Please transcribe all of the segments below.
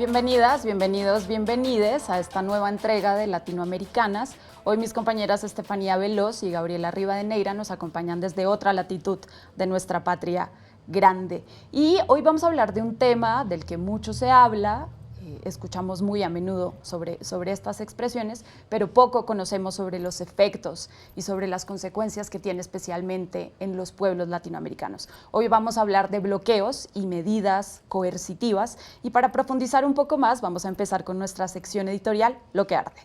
Bienvenidas, bienvenidos, bienvenides a esta nueva entrega de Latinoamericanas. Hoy mis compañeras Estefanía Veloz y Gabriela Rivadeneira nos acompañan desde otra latitud de nuestra patria grande. Y hoy vamos a hablar de un tema del que mucho se habla, escuchamos muy a menudo sobre estas expresiones, pero poco conocemos sobre los efectos y sobre las consecuencias que tiene especialmente en los pueblos latinoamericanos. Hoy vamos a hablar de bloqueos y medidas coercitivas y para profundizar un poco más vamos a empezar con nuestra sección editorial, Lo que arde.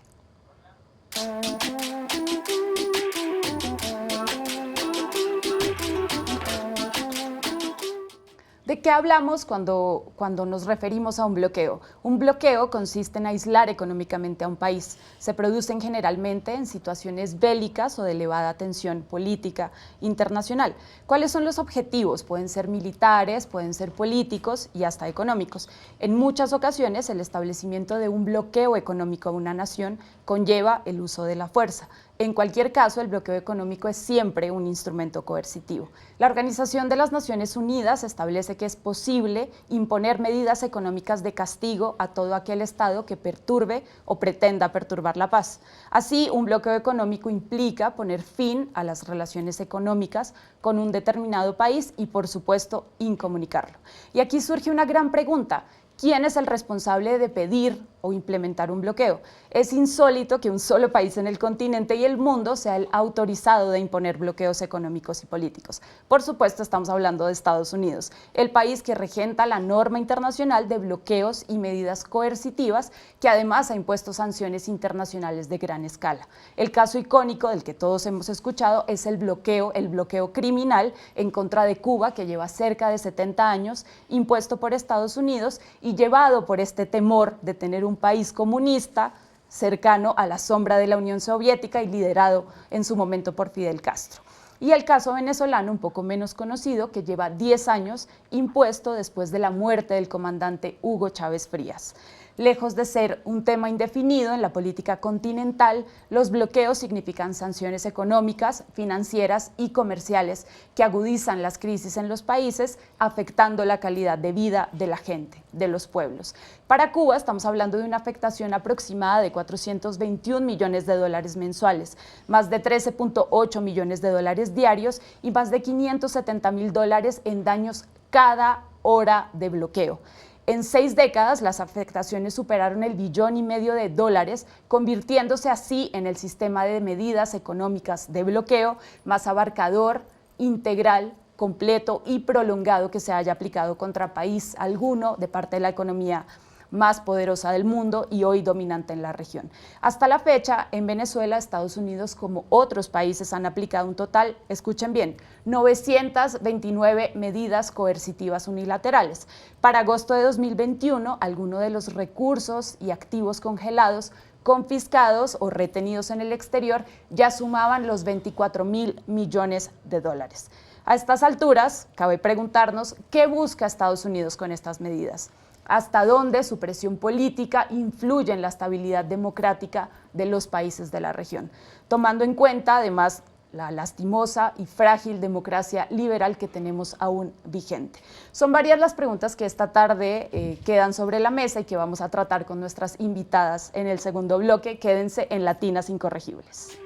¿De qué hablamos cuando nos referimos a un bloqueo? Un bloqueo consiste en aislar económicamente a un país. Se producen generalmente en situaciones bélicas o de elevada tensión política internacional. ¿Cuáles son los objetivos? Pueden ser militares, pueden ser políticos y hasta económicos. En muchas ocasiones, el establecimiento de un bloqueo económico a una nación conlleva el uso de la fuerza. En cualquier caso, el bloqueo económico es siempre un instrumento coercitivo. La Organización de las Naciones Unidas establece que es posible imponer medidas económicas de castigo a todo aquel Estado que perturbe o pretenda perturbar la paz. Así, un bloqueo económico implica poner fin a las relaciones económicas con un determinado país y, por supuesto, incomunicarlo. Y aquí surge una gran pregunta. ¿Quién es el responsable de pedir o implementar un bloqueo? Es insólito que un solo país en el continente y el mundo sea el autorizado de imponer bloqueos económicos y políticos. Por supuesto, estamos hablando de Estados Unidos, el país que regenta la norma internacional de bloqueos y medidas coercitivas, que además ha impuesto sanciones internacionales de gran escala. El caso icónico del que todos hemos escuchado es el bloqueo criminal en contra de Cuba, que lleva cerca de 70 años, impuesto por Estados Unidos y llevado por este temor de tener un país comunista cercano a la sombra de la Unión Soviética y liderado en su momento por Fidel Castro. Y el caso venezolano, un poco menos conocido, que lleva 10 años impuesto después de la muerte del comandante Hugo Chávez Frías. Lejos de ser un tema indefinido en la política continental, los bloqueos significan sanciones económicas, financieras y comerciales que agudizan las crisis en los países, afectando la calidad de vida de la gente, de los pueblos. Para Cuba estamos hablando de una afectación aproximada de 421 millones de dólares mensuales, más de 13.8 millones de dólares diarios y más de 570 mil dólares en daños cada hora de bloqueo. En 6 décadas, las afectaciones superaron el $1,5 billones de dólares, convirtiéndose así en el sistema de medidas económicas de bloqueo más abarcador, integral, completo y prolongado que se haya aplicado contra país alguno de parte de la economía más poderosa del mundo y hoy dominante en la región. Hasta la fecha, en Venezuela, Estados Unidos, como otros países, han aplicado un total, escuchen bien, 929 medidas coercitivas unilaterales. Para agosto de 2021, algunos de los recursos y activos congelados, confiscados o retenidos en el exterior ya sumaban los 24.000 millones de dólares. A estas alturas, cabe preguntarnos, ¿qué busca Estados Unidos con estas medidas? ¿Hasta dónde su presión política influye en la estabilidad democrática de los países de la región? Tomando en cuenta, además, la lastimosa y frágil democracia liberal que tenemos aún vigente. Son varias las preguntas que esta tarde quedan sobre la mesa y que vamos a tratar con nuestras invitadas en el segundo bloque. Quédense en Latinas Incorregibles.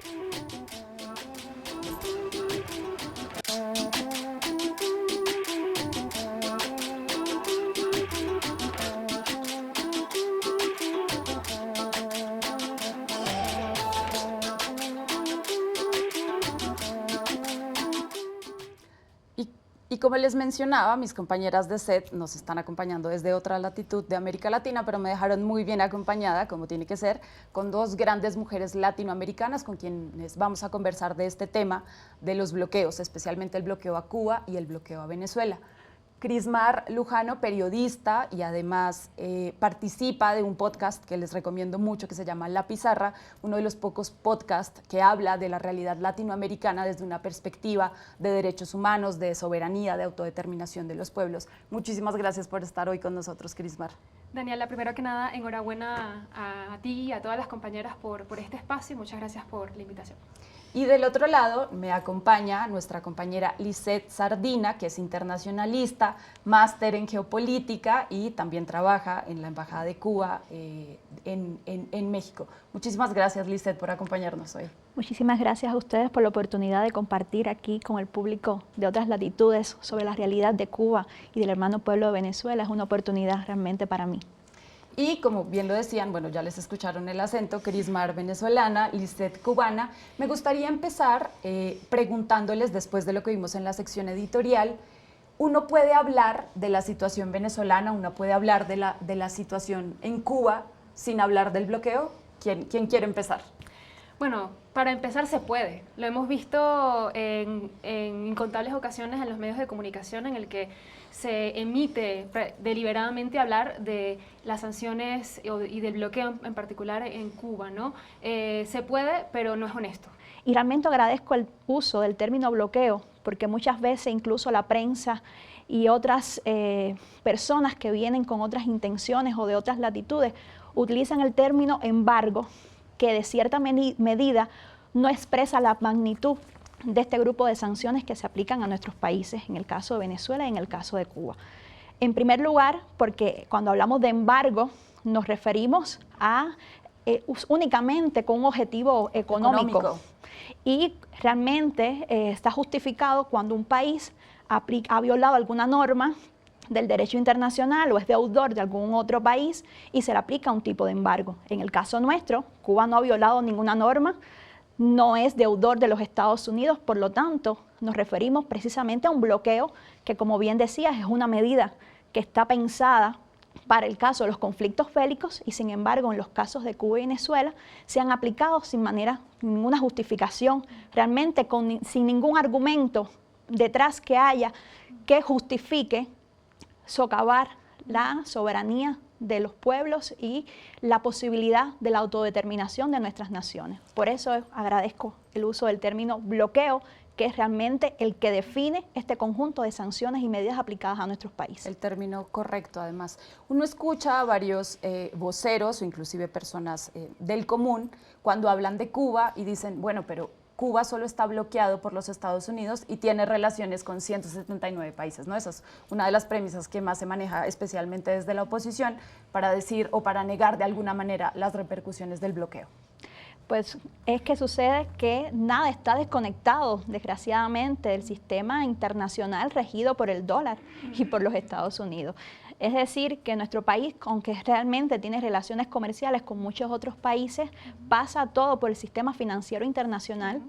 Y como les mencionaba, mis compañeras de set nos están acompañando desde otra latitud de América Latina, pero me dejaron muy bien acompañada, como tiene que ser, con 2 grandes mujeres latinoamericanas con quienes vamos a conversar de este tema de los bloqueos, especialmente el bloqueo a Cuba y el bloqueo a Venezuela. Crismar Lujano, periodista y además participa de un podcast que les recomiendo mucho que se llama La Pizarra, uno de los pocos podcasts que habla de la realidad latinoamericana desde una perspectiva de derechos humanos, de soberanía, de autodeterminación de los pueblos. Muchísimas gracias por estar hoy con nosotros, Crismar. Daniela, primero que nada, enhorabuena a ti y a todas las compañeras por este espacio y muchas gracias por la invitación. Y del otro lado me acompaña nuestra compañera Lisette Sardina, que es internacionalista, máster en geopolítica y también trabaja en la Embajada de Cuba en México. Muchísimas gracias, Lisette, por acompañarnos hoy. Muchísimas gracias a ustedes por la oportunidad de compartir aquí con el público de otras latitudes sobre la realidad de Cuba y del hermano pueblo de Venezuela. Es una oportunidad realmente para mí. Y como bien lo decían, bueno, ya les escucharon el acento, Crismar venezolana, Lisette cubana. Me gustaría empezar preguntándoles, después de lo que vimos en la sección editorial, uno puede hablar de la situación venezolana, uno puede hablar de la situación en Cuba sin hablar del bloqueo. ¿Quién quiere empezar? Bueno, para empezar se puede. Lo hemos visto en incontables ocasiones en los medios de comunicación en el que se emite deliberadamente hablar de las sanciones y del bloqueo en particular en Cuba, ¿no? Se puede, pero no es honesto. Y realmente agradezco el uso del término bloqueo, porque muchas veces incluso la prensa y otras personas que vienen con otras intenciones o de otras latitudes utilizan el término embargo, que de cierta medida no expresa la magnitud de este grupo de sanciones que se aplican a nuestros países, en el caso de Venezuela y en el caso de Cuba. En primer lugar, porque cuando hablamos de embargo nos referimos a únicamente con un objetivo económico. Y realmente está justificado cuando un país ha violado alguna norma del derecho internacional o es deudor de algún otro país y se le aplica un tipo de embargo. En el caso nuestro, Cuba no ha violado ninguna norma, no es deudor de los Estados Unidos, por lo tanto, nos referimos precisamente a un bloqueo que, como bien decías, es una medida que está pensada para el caso de los conflictos bélicos y, sin embargo, en los casos de Cuba y Venezuela se han aplicado sin ninguna justificación, realmente sin ningún argumento detrás que haya que justifique socavar la soberanía de los pueblos y la posibilidad de la autodeterminación de nuestras naciones. Por eso agradezco el uso del término bloqueo, que es realmente el que define este conjunto de sanciones y medidas aplicadas a nuestros países. El término correcto, además. Uno escucha a varios voceros o inclusive personas del común cuando hablan de Cuba y dicen, bueno, pero Cuba solo está bloqueado por los Estados Unidos y tiene relaciones con 179 países, ¿no? Esa es una de las premisas que más se maneja, especialmente desde la oposición, para decir o para negar de alguna manera las repercusiones del bloqueo. Pues es que sucede que nada está desconectado, desgraciadamente, del sistema internacional regido por el dólar y por los Estados Unidos. Es decir, que nuestro país, aunque realmente tiene relaciones comerciales con muchos otros países, pasa todo por el sistema financiero internacional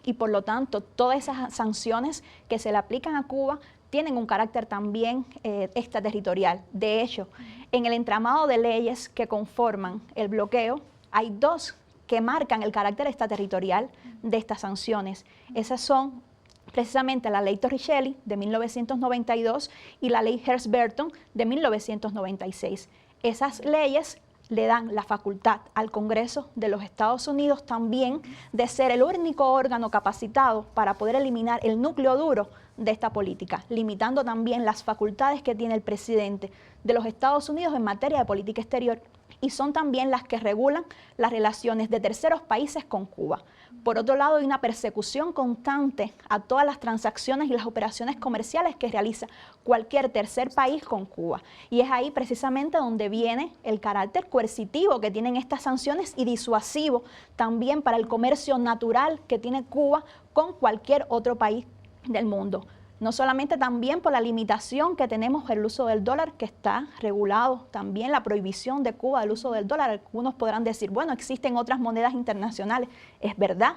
y, por lo tanto, todas esas sanciones que se le aplican a Cuba tienen un carácter también extraterritorial. De hecho, en el entramado de leyes que conforman el bloqueo, hay dos que marcan el carácter extraterritorial de estas sanciones. Esas son precisamente la ley Torricelli de 1992 y la ley Hertz-Burton de 1996. Esas leyes le dan la facultad al Congreso de los Estados Unidos también de ser el único órgano capacitado para poder eliminar el núcleo duro de esta política, limitando también las facultades que tiene el presidente de los Estados Unidos en materia de política exterior, y son también las que regulan las relaciones de terceros países con Cuba. Por otro lado, hay una persecución constante a todas las transacciones y las operaciones comerciales que realiza cualquier tercer país con Cuba. Y es ahí precisamente donde viene el carácter coercitivo que tienen estas sanciones y disuasivo también para el comercio natural que tiene Cuba con cualquier otro país del mundo. No solamente también por la limitación que tenemos del uso del dólar, que está regulado también la prohibición de Cuba del uso del dólar. Algunos podrán decir, bueno, existen otras monedas internacionales. Es verdad,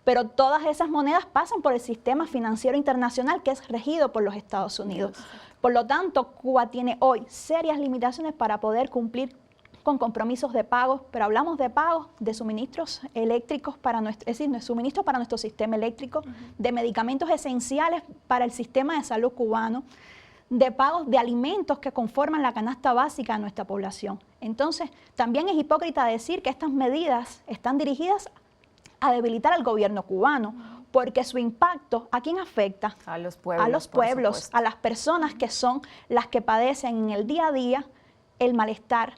pero todas esas monedas pasan por el sistema financiero internacional que es regido por los Estados Unidos. Por lo tanto, Cuba tiene hoy serias limitaciones para poder cumplir con compromisos de pagos, pero hablamos de pagos de suministros eléctricos es decir, suministros para nuestro sistema eléctrico, de medicamentos esenciales para el sistema de salud cubano, de pagos de alimentos que conforman la canasta básica de nuestra población. Entonces, también es hipócrita decir que estas medidas están dirigidas a debilitar al gobierno cubano, porque su impacto, ¿a quién afecta? A los pueblos. A los pueblos, a las personas que son las que padecen en el día a día el malestar,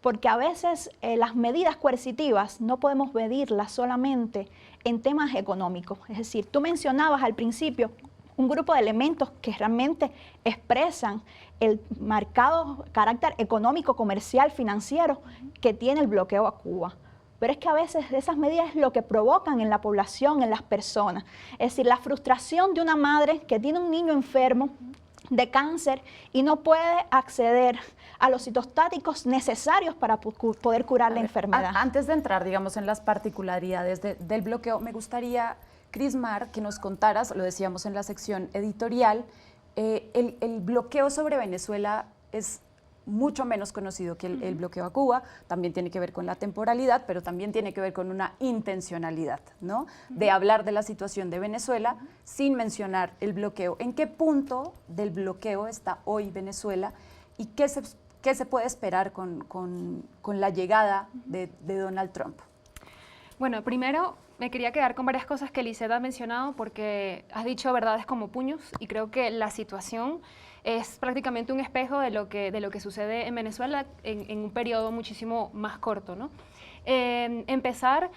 porque a veces las medidas coercitivas no podemos medirlas solamente en temas económicos. Es decir, tú mencionabas al principio un grupo de elementos que realmente expresan el marcado carácter económico, comercial, financiero que tiene el bloqueo a Cuba. Pero es que a veces esas medidas es lo que provocan en la población, en las personas. Es decir, la frustración de una madre que tiene un niño enfermo de cáncer y no puede acceder a los citostáticos necesarios para poder curar la enfermedad. Antes de entrar, digamos, en las particularidades del bloqueo, me gustaría, Crismar, que nos contaras, lo decíamos en la sección editorial, el bloqueo sobre Venezuela es mucho menos conocido que el bloqueo a Cuba, también tiene que ver con la temporalidad, pero también tiene que ver con una intencionalidad, ¿no? De hablar de la situación de Venezuela sin mencionar el bloqueo. ¿En qué punto del bloqueo está hoy Venezuela y qué se puede esperar con la llegada de Donald Trump? Bueno, primero me quería quedar con varias cosas que Lisette ha mencionado porque has dicho verdades como puños y creo que la situación es prácticamente un espejo de lo que sucede en Venezuela en un periodo muchísimo más corto, ¿no? Empezar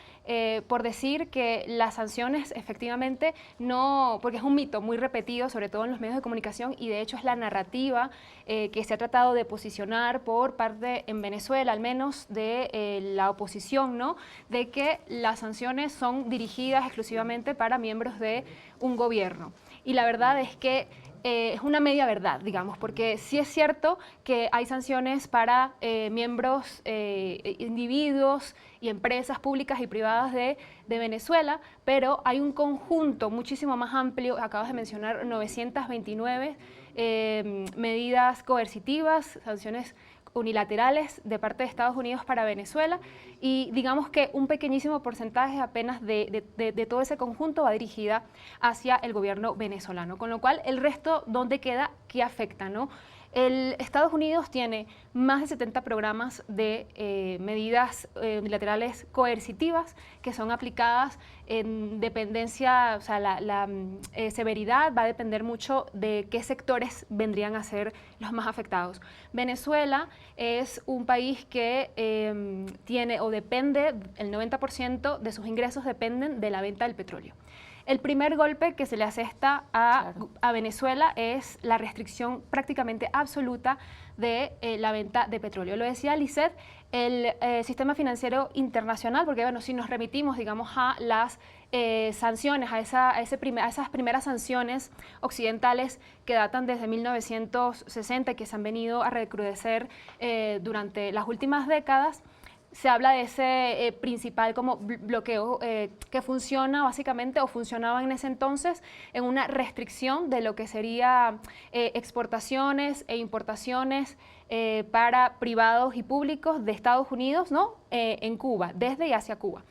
por decir que las sanciones efectivamente no, porque es un mito muy repetido, sobre todo en los medios de comunicación, y de hecho es la narrativa que se ha tratado de posicionar por parte, en Venezuela al menos, de la oposición, ¿no? De que las sanciones son dirigidas exclusivamente para miembros de un gobierno. Y la verdad es que es una media verdad, digamos, porque sí es cierto que hay sanciones para miembros, individuos y empresas públicas y privadas de Venezuela, pero hay un conjunto muchísimo más amplio, acabas de mencionar 929 medidas coercitivas, sanciones unilaterales de parte de Estados Unidos para Venezuela, y digamos que un pequeñísimo porcentaje apenas de todo ese conjunto va dirigida hacia el gobierno venezolano, con lo cual el resto, ¿dónde queda? ¿Qué afecta, no? Estados Unidos tiene más de 70 programas de medidas unilaterales coercitivas que son aplicadas en dependencia, o sea, la severidad va a depender mucho de qué sectores vendrían a ser los más afectados. Venezuela es un país que tiene o depende, el 90% de sus ingresos dependen de la venta del petróleo. El primer golpe que se le asesta a Venezuela es la restricción prácticamente absoluta de la venta de petróleo. Lo decía Lisette, el sistema financiero internacional, porque bueno, si nos remitimos, digamos, a las sanciones, a esas primeras sanciones occidentales que datan desde 1960 y que se han venido a recrudecer durante las últimas décadas, se habla de ese principal como bloqueo que funciona básicamente o funcionaba en ese entonces en una restricción de lo que sería exportaciones e importaciones para privados y públicos de Estados Unidos, ¿no? En Cuba, desde y hacia Cuba.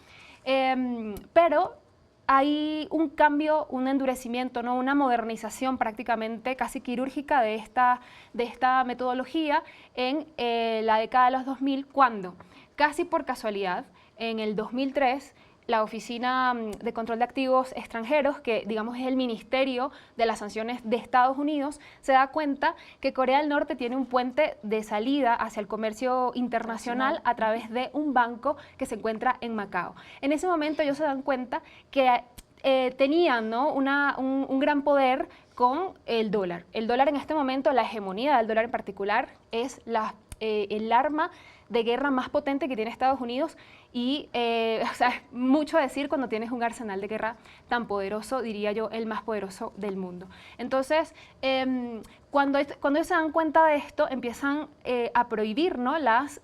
Pero hay un cambio, un endurecimiento, ¿no? Una modernización prácticamente casi quirúrgica de esta metodología en la década de los 2000, cuando casi por casualidad, en el 2003, la Oficina de Control de Activos Extranjeros, que digamos es el Ministerio de las Sanciones de Estados Unidos, se da cuenta que Corea del Norte tiene un puente de salida hacia el comercio internacional a través de un banco que se encuentra en Macao. En ese momento ellos se dan cuenta que tenían, ¿no? un gran poder con el dólar. El dólar en este momento, la hegemonía del dólar en particular, es el arma de guerra más potente que tiene Estados Unidos y, o sea, es mucho decir cuando tienes un arsenal de guerra tan poderoso, diría yo, el más poderoso del mundo. Entonces, cuando ellos se dan cuenta de esto, empiezan a prohibir, ¿no? las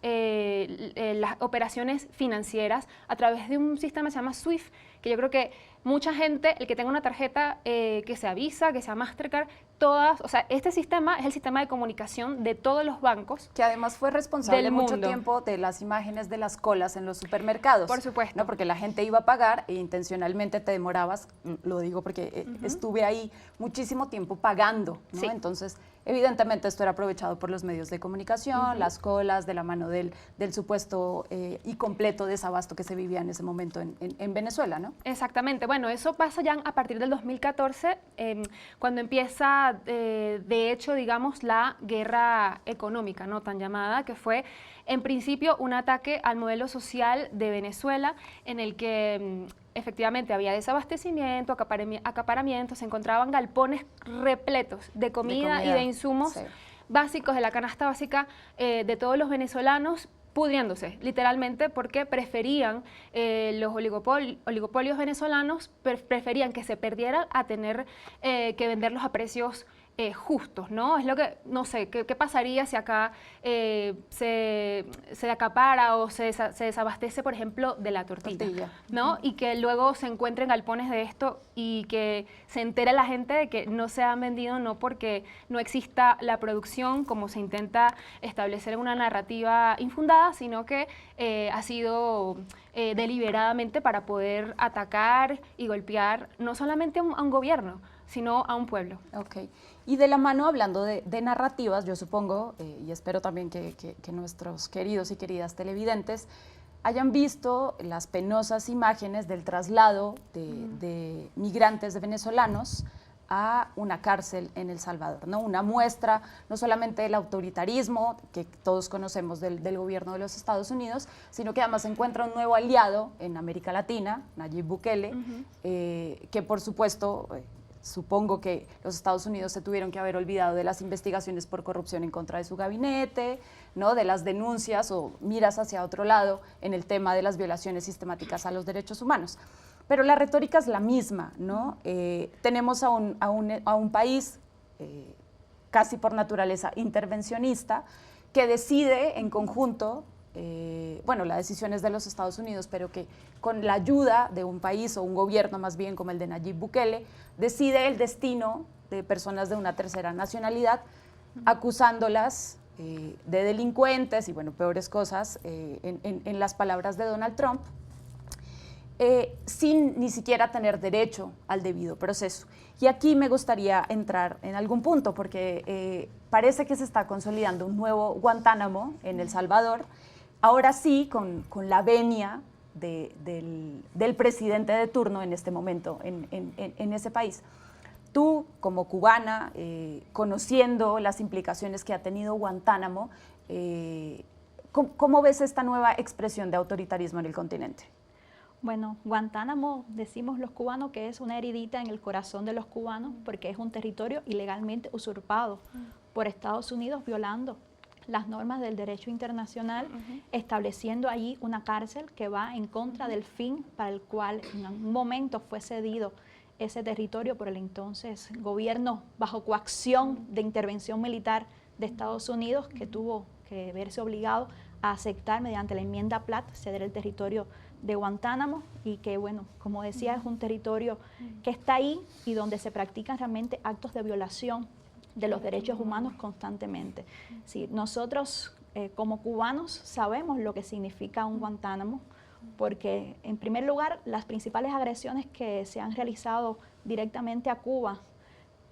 operaciones financieras a través de un sistema que se llama SWIFT, que yo creo que mucha gente, el que tenga una tarjeta que sea Visa, que sea Mastercard, todas, o sea, este sistema es el sistema de comunicación de todos los bancos. Que además fue responsable mucho tiempo de las imágenes de las colas en los supermercados. Por supuesto. ¿No? Porque la gente iba a pagar e intencionalmente te demorabas, lo digo porque estuve ahí muchísimo tiempo pagando, ¿no? Sí. Entonces, evidentemente esto era aprovechado por los medios de comunicación, las colas, de la mano del supuesto y completo desabasto que se vivía en ese momento en Venezuela, ¿no? Exactamente. Bueno, eso pasa ya a partir del 2014, cuando empieza, de hecho, digamos, la guerra económica, ¿no? Tan llamada, que fue en principio, un ataque al modelo social de Venezuela, en el que efectivamente había desabastecimiento, acaparamiento, se encontraban galpones repletos de comida y de insumos básicos de la canasta básica de todos los venezolanos, pudriéndose, literalmente, porque preferían, los oligopolios venezolanos preferían que se perdieran a tener que venderlos a precios justos, ¿no? Es lo que, no sé, ¿qué pasaría si acá se acapara o se desabastece, por ejemplo, de la tortilla, ¿no? Y que luego se encuentren galpones de esto y que se entere la gente de que no se han vendido, no porque no exista la producción, como se intenta establecer en una narrativa infundada, sino que ha sido deliberadamente para poder atacar y golpear no solamente a un gobierno, sino a un pueblo. Ok. Y de la mano, hablando de narrativas, yo supongo, y espero también que nuestros queridos y queridas televidentes hayan visto las penosas imágenes del traslado de migrantes venezolanos a una cárcel en El Salvador, ¿no? Una muestra no solamente del autoritarismo que todos conocemos del gobierno de los Estados Unidos, sino que además se encuentra un nuevo aliado en América Latina, Nayib Bukele, que por supuesto... Supongo que los Estados Unidos se tuvieron que haber olvidado de las investigaciones por corrupción en contra de su gabinete, ¿no? De las denuncias o miras hacia otro lado en el tema de las violaciones sistemáticas a los derechos humanos. Pero la retórica es la misma, ¿no? Tenemos a un país casi por naturaleza intervencionista que decide en conjunto, bueno, la decisión es de los Estados Unidos, pero que con la ayuda de un país o un gobierno más bien como el de Nayib Bukele, decide el destino de personas de una tercera nacionalidad, acusándolas de delincuentes y, bueno, peores cosas, en las palabras de Donald Trump, sin ni siquiera tener derecho al debido proceso. Y aquí me gustaría entrar en algún punto, porque parece que se está consolidando un nuevo Guantánamo en El Salvador, ahora sí con la venia del presidente de turno en este momento en ese país. Tú, como cubana, conociendo las implicaciones que ha tenido Guantánamo, ¿cómo ves esta nueva expresión de autoritarismo en el continente? Bueno, Guantánamo, decimos los cubanos que es una heridita en el corazón de los cubanos porque es un territorio ilegalmente usurpado por Estados Unidos, violando las normas del derecho internacional, estableciendo allí una cárcel que va en contra del fin para el cual en un momento fue cedido ese territorio por el entonces gobierno bajo coacción de intervención militar de Estados Unidos, que tuvo que verse obligado a aceptar mediante la enmienda Platt ceder el territorio de Guantánamo y que, bueno, como decía, es un territorio que está ahí y donde se practican realmente actos de violación de los derechos humanos constantemente. Sí, nosotros como cubanos sabemos lo que significa un Guantánamo porque, en primer lugar, las principales agresiones que se han realizado directamente a Cuba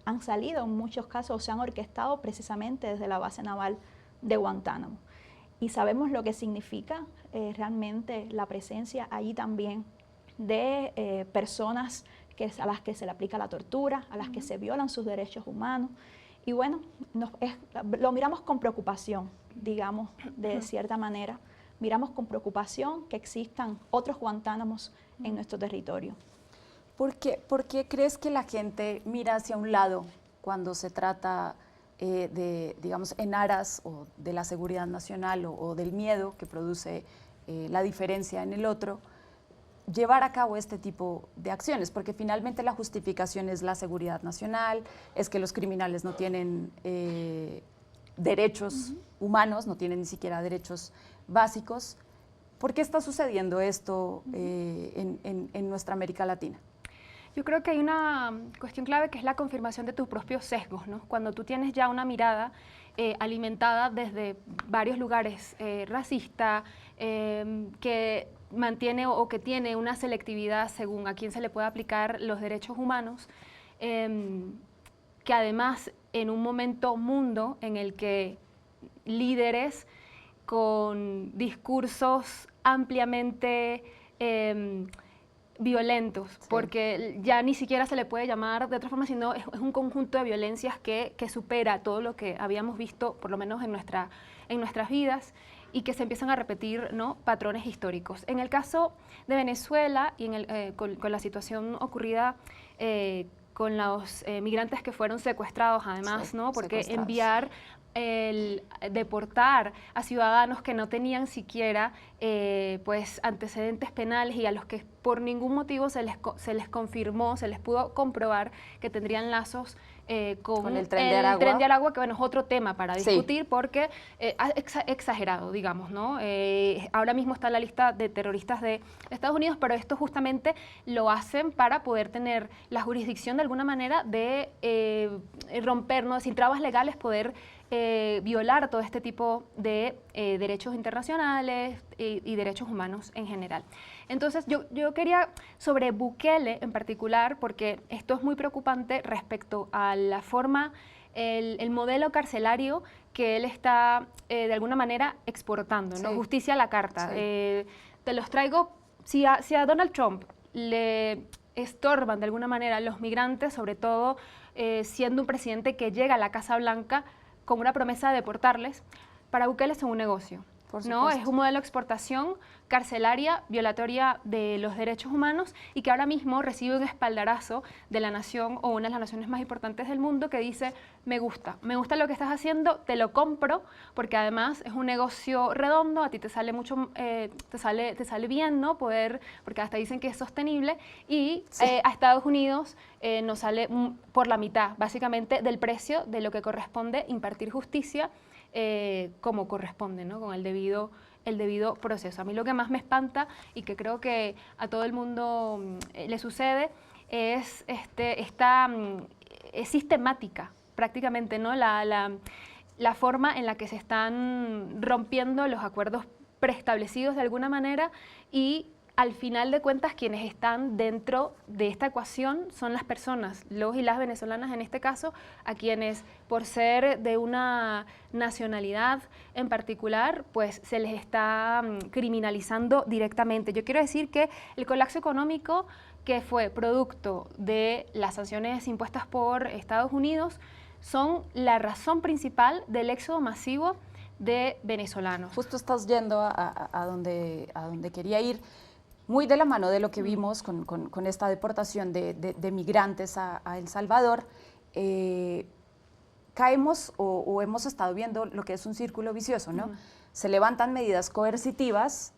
han salido en muchos casos o se han orquestado precisamente desde la base naval de Guantánamo. Y sabemos lo que significa realmente la presencia allí también de personas a las que se le aplica la tortura, a las que se violan sus derechos humanos. Y bueno, lo miramos con preocupación, digamos, de cierta manera. Miramos con preocupación que existan otros Guantánamos en nuestro territorio. ¿Por qué crees que la gente mira hacia un lado cuando se trata digamos, en aras o de la seguridad nacional o del miedo que produce la diferencia en el otro, llevar a cabo este tipo de acciones? Porque finalmente la justificación es la seguridad nacional, es que los criminales no tienen derechos humanos, no tienen ni siquiera derechos básicos. ¿Por qué está sucediendo esto en nuestra América Latina? Yo creo que hay una cuestión clave que es la confirmación de tus propios sesgos, ¿no? Cuando tú tienes ya una mirada alimentada desde varios lugares, racista, que mantiene o que tiene una selectividad según a quién se le puede aplicar los derechos humanos, que además en un momento mundo en el que líderes con discursos ampliamente violentos, sí, porque ya ni siquiera se le puede llamar de otra forma, sino es un conjunto de violencias que supera todo lo que habíamos visto, por lo menos en nuestras vidas, y que se empiezan a repetir, ¿no?, patrones históricos. En el caso de Venezuela y con la situación ocurrida con los migrantes que fueron secuestrados, además, Sí, ¿no?, porque secuestrados. deportar a ciudadanos que no tenían siquiera pues antecedentes penales y a los que por ningún motivo se les confirmó, se les pudo comprobar que tendrían lazos con el Tren de Aragua, que bueno, es otro tema para discutir, Sí. porque exagerado, digamos, ¿no? Ahora mismo está en la lista de terroristas de Estados Unidos, pero esto justamente lo hacen para poder tener la jurisdicción de alguna manera de romper, ¿no?, sin trabas legales, poder violar todo este tipo de derechos internacionales y derechos humanos en general. Entonces, yo quería, sobre Bukele en particular, porque esto es muy preocupante respecto a la forma, el modelo carcelario que él está de alguna manera exportando, ¿no? Sí. Justicia a la carta. Sí. Te los traigo, si a Donald Trump le estorban de alguna manera los migrantes, sobre todo siendo un presidente que llega a la Casa Blanca con una promesa de deportarles, para Bukele es un negocio, ¿no? Es un modelo de exportación carcelaria, violatoria de los derechos humanos y que ahora mismo recibe un espaldarazo de la nación o una de las naciones más importantes del mundo que dice, me gusta lo que estás haciendo, te lo compro, porque además es un negocio redondo, a ti te sale mucho, te sale bien, ¿no? Porque hasta dicen que es sostenible y Sí. a Estados Unidos nos sale por la mitad, básicamente, del precio de lo que corresponde impartir justicia como corresponde, ¿no?, con el debido proceso. A mí lo que más me espanta y que creo que a todo el mundo le sucede es es sistemática prácticamente, ¿no?, la forma en la que se están rompiendo los acuerdos preestablecidos de alguna manera y al final de cuentas quienes están dentro de esta ecuación son las personas, los y las venezolanas en este caso, a quienes por ser de una nacionalidad en particular, pues se les está criminalizando directamente. Yo quiero decir que el colapso económico que fue producto de las sanciones impuestas por Estados Unidos son la razón principal del éxodo masivo de venezolanos. Justo estás yendo a donde quería ir, muy de la mano de lo que vimos con esta deportación de migrantes a El Salvador. Caemos o hemos estado viendo lo que es un círculo vicioso, ¿no? Se levantan medidas coercitivas,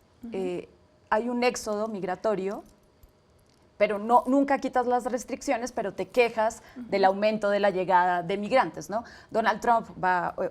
hay un éxodo migratorio, pero nunca quitas las restricciones, pero te quejas del aumento de la llegada de migrantes, ¿no? Donald Trump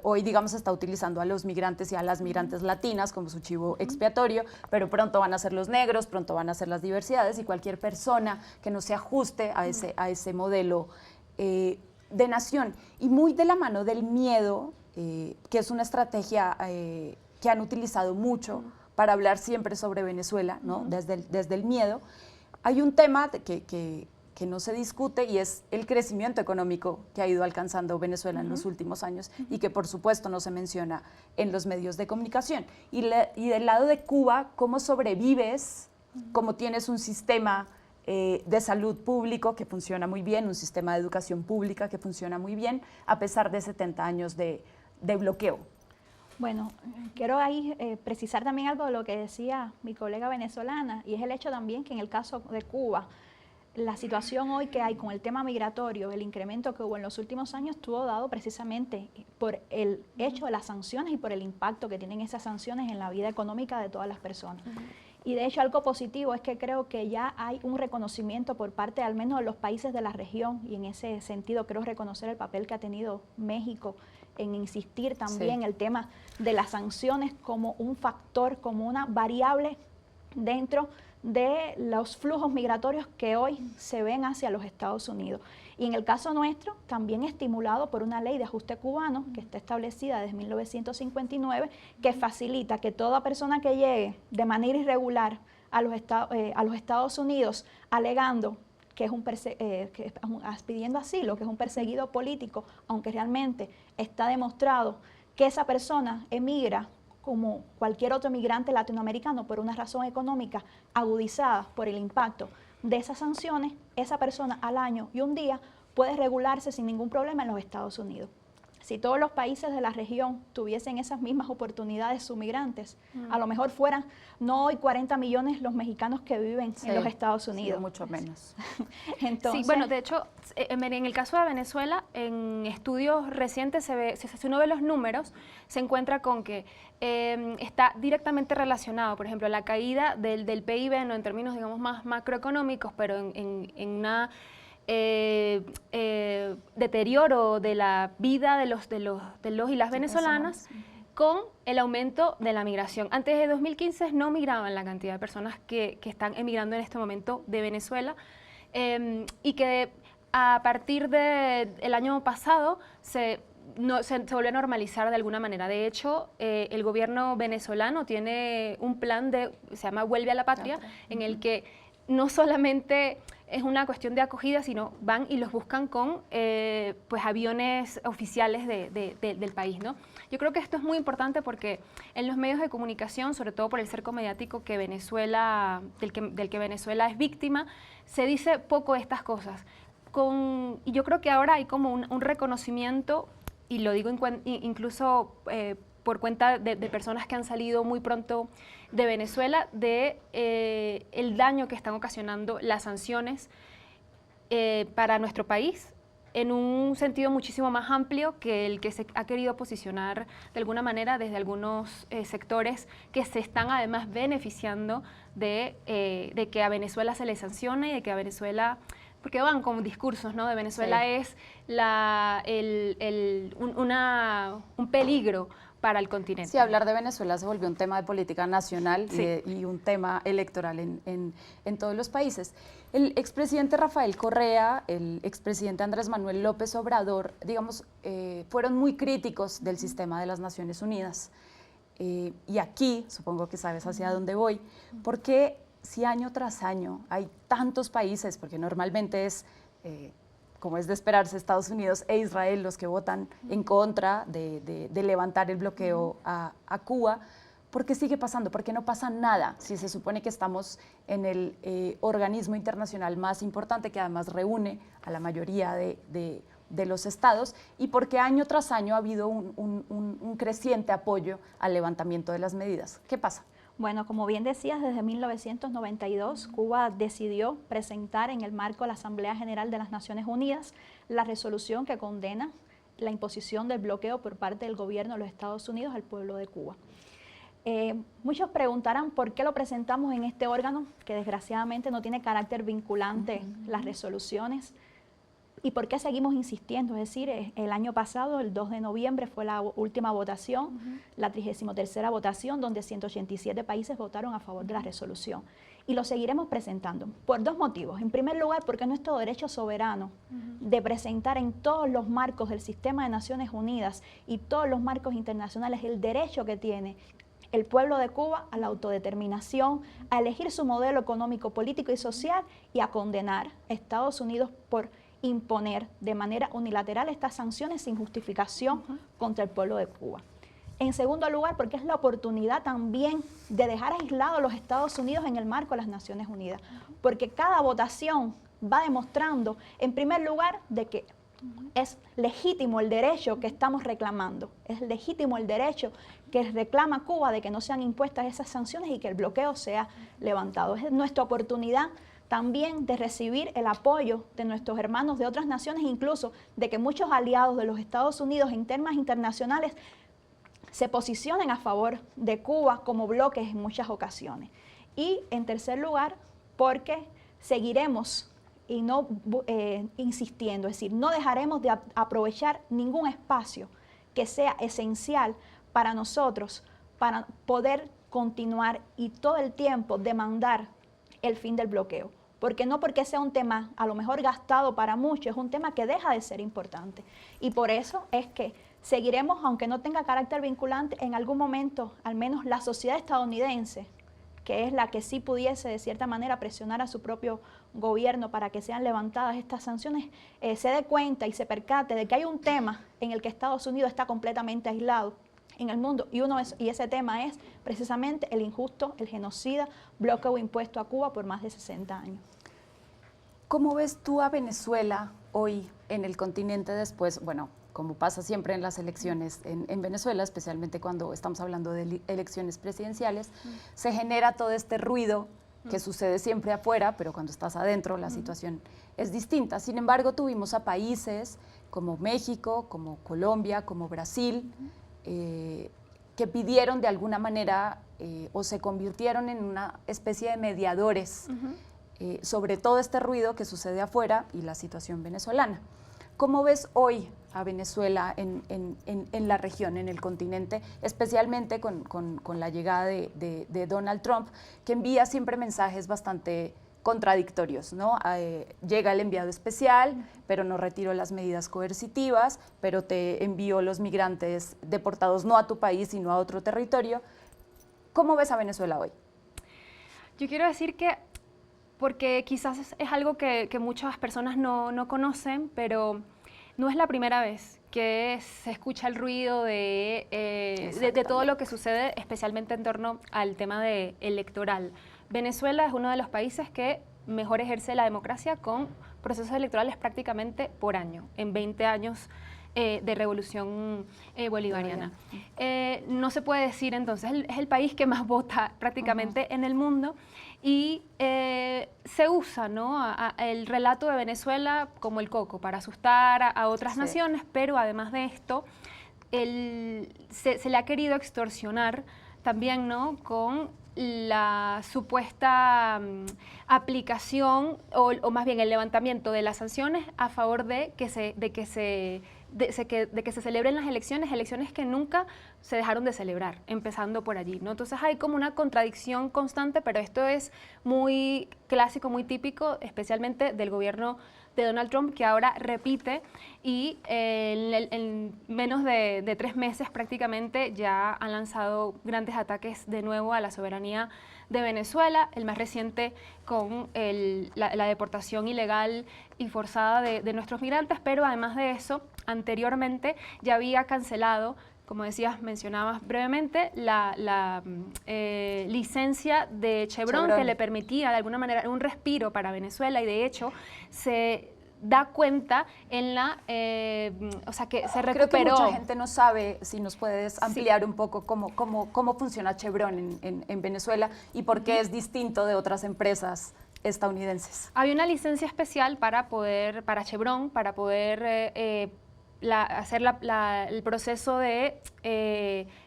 hoy, digamos, está utilizando a los migrantes y a las migrantes latinas como su chivo expiatorio, pero pronto van a ser los negros, pronto van a ser las diversidades y cualquier persona que no se ajuste a ese modelo de nación. Y muy de la mano del miedo, que es una estrategia que han utilizado mucho para hablar siempre sobre Venezuela, ¿no? Desde el miedo. Hay un tema que no se discute y es el crecimiento económico que ha ido alcanzando Venezuela en los últimos años y que por supuesto no se menciona en los medios de comunicación. Y del lado de Cuba, ¿cómo sobrevives? ¿Cómo tienes un sistema de salud público que funciona muy bien, un sistema de educación pública que funciona muy bien, a pesar de 70 años de bloqueo? Bueno, quiero ahí precisar también algo de lo que decía mi colega venezolana, y es el hecho también que en el caso de Cuba, la situación hoy que hay con el tema migratorio, el incremento que hubo en los últimos años, estuvo dado precisamente por el hecho de las sanciones y por el impacto que tienen esas sanciones en la vida económica de todas las personas. Y de hecho algo positivo es que creo que ya hay un reconocimiento por parte al menos de los países de la región, y en ese sentido quiero reconocer el papel que ha tenido México en insistir también en el tema de las sanciones como un factor, como una variable dentro de los flujos migratorios que hoy se ven hacia los Estados Unidos. Y en el caso nuestro, también estimulado por una ley de ajuste cubano que está establecida desde 1959, que facilita que toda persona que llegue de manera irregular a los Estados Unidos alegando que es pidiendo asilo, que es un perseguido político, aunque realmente está demostrado que esa persona emigra como cualquier otro migrante latinoamericano por una razón económica agudizada por el impacto de esas sanciones, esa persona al año y un día puede regularse sin ningún problema en los Estados Unidos. Si todos los países de la región tuviesen esas mismas oportunidades sus migrantes, a lo mejor fueran no hoy 40 millones los mexicanos que viven en los Estados Unidos. Sí, mucho menos. Entonces, sí, bueno, de hecho, en el caso de Venezuela, en estudios recientes, si uno ve los números, se encuentra con que está directamente relacionado, por ejemplo, la caída del PIB, no en términos, digamos, más macroeconómicos, pero en una deterioro de la vida de los y las venezolanas con el aumento de la migración. Antes de 2015 no migraban la cantidad de personas que están emigrando en este momento de Venezuela y que a partir del año pasado se volvió a normalizar de alguna manera. De hecho, el gobierno venezolano tiene un plan se llama Vuelve a la Patria, en el que no solamente es una cuestión de acogida, sino van y los buscan con pues aviones oficiales del país, ¿no? Yo creo que esto es muy importante porque en los medios de comunicación, sobre todo por el cerco mediático que del que Venezuela es víctima, se dice poco de estas cosas. Y yo creo que ahora hay como un reconocimiento, y lo digo incluso por cuenta de personas que han salido muy pronto de Venezuela, el daño que están ocasionando las sanciones para nuestro país, en un sentido muchísimo más amplio que el que se ha querido posicionar de alguna manera desde algunos sectores que se están además beneficiando de que a Venezuela se le sancione y de que a Venezuela, porque van como discursos, ¿no? De Venezuela es un peligro para el continente. Sí, hablar de Venezuela se volvió un tema de política nacional y un tema electoral en todos los países. El expresidente Rafael Correa, el expresidente Andrés Manuel López Obrador, digamos, fueron muy críticos del sistema de las Naciones Unidas. Y aquí, supongo que sabes hacia dónde voy, porque si año tras año hay tantos países, porque normalmente es como es de esperarse, Estados Unidos e Israel los que votan en contra de levantar el bloqueo a Cuba. ¿Por qué sigue pasando? ¿Por qué no pasa nada si se supone que estamos en el organismo internacional más importante que además reúne a la mayoría de los estados? ¿Y por qué año tras año ha habido un creciente apoyo al levantamiento de las medidas? ¿Qué pasa? Bueno, como bien decías, desde 1992 Cuba decidió presentar en el marco de la Asamblea General de las Naciones Unidas la resolución que condena la imposición del bloqueo por parte del gobierno de los Estados Unidos al pueblo de Cuba. Muchos preguntarán por qué lo presentamos en este órgano, que desgraciadamente no tiene carácter vinculante las resoluciones, y por qué seguimos insistiendo. Es decir, el año pasado, el 2 de noviembre, fue la última votación, la 33ª votación, donde 187 países votaron a favor de la resolución. Y lo seguiremos presentando por dos motivos. En primer lugar, porque es nuestro derecho soberano de presentar en todos los marcos del sistema de Naciones Unidas y todos los marcos internacionales el derecho que tiene el pueblo de Cuba a la autodeterminación, a elegir su modelo económico, político y social, y a condenar a Estados Unidos por imponer de manera unilateral estas sanciones sin justificación contra el pueblo de Cuba. En segundo lugar, porque es la oportunidad también de dejar aislados a los Estados Unidos en el marco de las Naciones Unidas, porque cada votación va demostrando, en primer lugar, de que es legítimo el derecho que estamos reclamando, es legítimo el derecho que reclama Cuba de que no sean impuestas esas sanciones y que el bloqueo sea levantado. Es nuestra oportunidad también de recibir el apoyo de nuestros hermanos de otras naciones, incluso de que muchos aliados de los Estados Unidos en temas internacionales se posicionen a favor de Cuba como bloques en muchas ocasiones. Y en tercer lugar, porque seguiremos y no insistiendo, es decir, no dejaremos de aprovechar ningún espacio que sea esencial para nosotros, para poder continuar y todo el tiempo demandar el fin del bloqueo. Porque no porque sea un tema a lo mejor gastado para muchos, es un tema que deja de ser importante. Y por eso es que seguiremos, aunque no tenga carácter vinculante, en algún momento, al menos la sociedad estadounidense, que es la que sí pudiese de cierta manera presionar a su propio gobierno para que sean levantadas estas sanciones, se dé cuenta y se percate de que hay un tema en el que Estados Unidos está completamente aislado en el mundo, y ese tema es precisamente el injusto, el genocida bloqueo impuesto a Cuba por más de 60 años. ¿Cómo ves tú a Venezuela hoy en el continente después? Bueno, como pasa siempre en las elecciones en Venezuela, especialmente cuando estamos hablando de elecciones presidenciales, se genera todo este ruido que sucede siempre afuera, pero cuando estás adentro la situación es distinta. Sin embargo, tuvimos a países como México, como Colombia, como Brasil, que pidieron de alguna manera o se convirtieron en una especie de mediadores sobre todo este ruido que sucede afuera y la situación venezolana. ¿Cómo ves hoy a Venezuela en la región, en el continente, especialmente con la llegada de Donald Trump, que envía siempre mensajes bastante contradictorios, ¿no? Llega el enviado especial, pero no retiró las medidas coercitivas, pero te envió los migrantes deportados no a tu país, sino a otro territorio? ¿Cómo ves a Venezuela hoy? Yo quiero decir que, porque quizás es algo que muchas personas no conocen, pero no es la primera vez que se escucha el ruido de todo lo que sucede, especialmente en torno al tema electoral. Venezuela es uno de los países que mejor ejerce la democracia con procesos electorales prácticamente por año, en 20 años de revolución bolivariana. No se puede decir entonces, es el país que más vota prácticamente en el mundo, y se usa, ¿no?, el relato de Venezuela como el coco para asustar a otras naciones, pero además de esto se le ha querido extorsionar también, ¿no?, con la supuesta aplicación o más bien el levantamiento de las sanciones a favor de que se celebren las elecciones que nunca se dejaron de celebrar, empezando por allí, ¿no? Entonces hay como una contradicción constante, pero esto es muy clásico, muy típico, especialmente del gobierno de Donald Trump, que ahora repite y en menos de 3 meses prácticamente ya han lanzado grandes ataques de nuevo a la soberanía de Venezuela, el más reciente con la deportación ilegal y forzada de nuestros migrantes, pero además de eso, anteriormente ya había cancelado, como decías, mencionabas brevemente, la licencia de Chevron, que le permitía de alguna manera un respiro para Venezuela, y de hecho se da cuenta en o sea, que se recuperó. Creo que mucha gente no sabe, si nos puedes ampliar un poco cómo funciona Chevron en Venezuela y por qué es distinto de otras empresas estadounidenses. Había una licencia especial para Chevron, para poder hacer el proceso de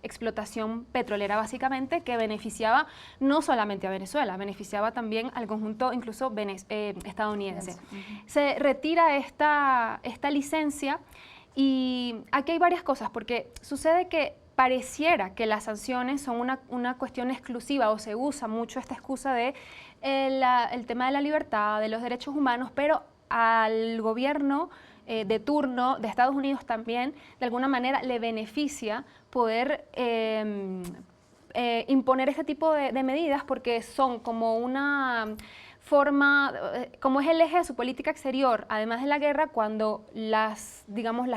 explotación petrolera, básicamente, que beneficiaba no solamente a Venezuela, beneficiaba también al conjunto incluso estadounidense. Se retira esta licencia, y aquí hay varias cosas, porque sucede que pareciera que las sanciones son una cuestión exclusiva, o se usa mucho esta excusa de el tema de la libertad, de los derechos humanos, pero al gobierno de turno de Estados Unidos también, de alguna manera, le beneficia poder imponer este tipo de medidas, porque son como una forma, como es el eje de su política exterior, además de la guerra, cuando las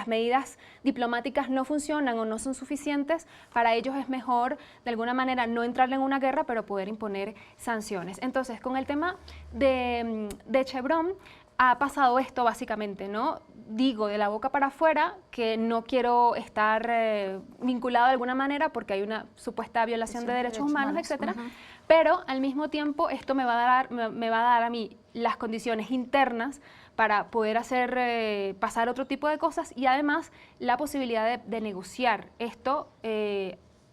medidas diplomáticas no funcionan o no son suficientes, para ellos es mejor, de alguna manera, no entrar en una guerra, pero poder imponer sanciones. Entonces, con el tema de Chevron, ha pasado esto básicamente, ¿no? Digo de la boca para afuera que no quiero estar vinculado de alguna manera porque hay una supuesta violación de derechos humanos, etcétera. Pero al mismo tiempo esto me va a dar a mí las condiciones internas para poder hacer pasar otro tipo de cosas, y además la posibilidad de negociar esto.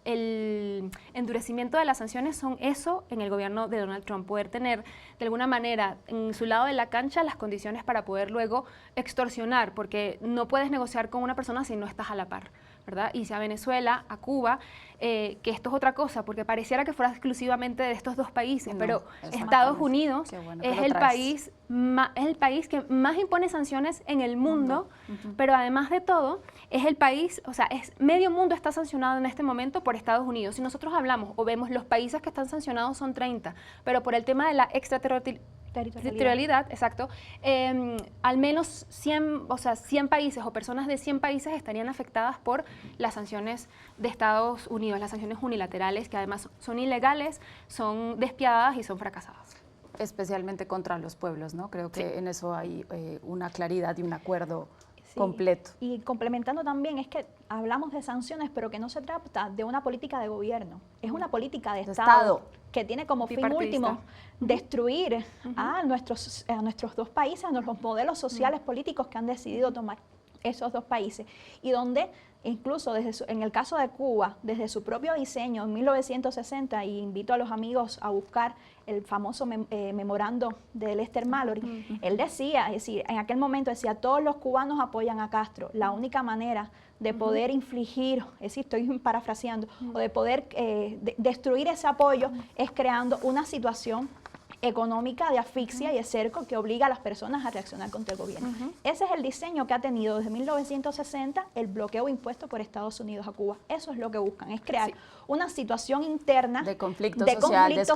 El endurecimiento de las sanciones son eso en el gobierno de Donald Trump, poder tener de alguna manera en su lado de la cancha las condiciones para poder luego extorsionar, porque no puedes negociar con una persona si no estás a la par, ¿verdad? Y si a Venezuela, a Cuba, que esto es otra cosa, porque pareciera que fuera exclusivamente de estos dos países, no, pero Estados Unidos es el país que más impone sanciones en el mundo, pero además de todo, es el país, o sea, medio mundo está sancionado en este momento por Estados Unidos. Si nosotros hablamos o vemos los países que están sancionados son 30, pero por el tema de la extraterritorialidad, exacto, al menos 100 países o personas de 100 países estarían afectadas por las sanciones de Estados Unidos, las sanciones unilaterales, que además son ilegales, son despiadadas y son fracasadas. Especialmente contra los pueblos, ¿no? Creo que en eso hay una claridad y un acuerdo completo. Y complementando también, es que hablamos de sanciones, pero que no se trata de una política de gobierno, es una política de Estado que tiene como fin último destruir a nuestros dos países, a los modelos sociales políticos que han decidido tomar esos dos países, y donde incluso en el caso de Cuba, desde su propio diseño en 1960, y invito a los amigos a buscar el famoso memorando de Lester Mallory, él decía, es decir, en aquel momento decía, todos los cubanos apoyan a Castro, la única manera de poder infligir, es decir, estoy parafraseando, o de poder destruir ese apoyo es creando una situación económica de asfixia y de cerco que obliga a las personas a reaccionar contra el gobierno. Ese es el diseño que ha tenido desde 1960 el bloqueo impuesto por Estados Unidos a Cuba. Eso es lo que buscan, es crear una situación interna de conflicto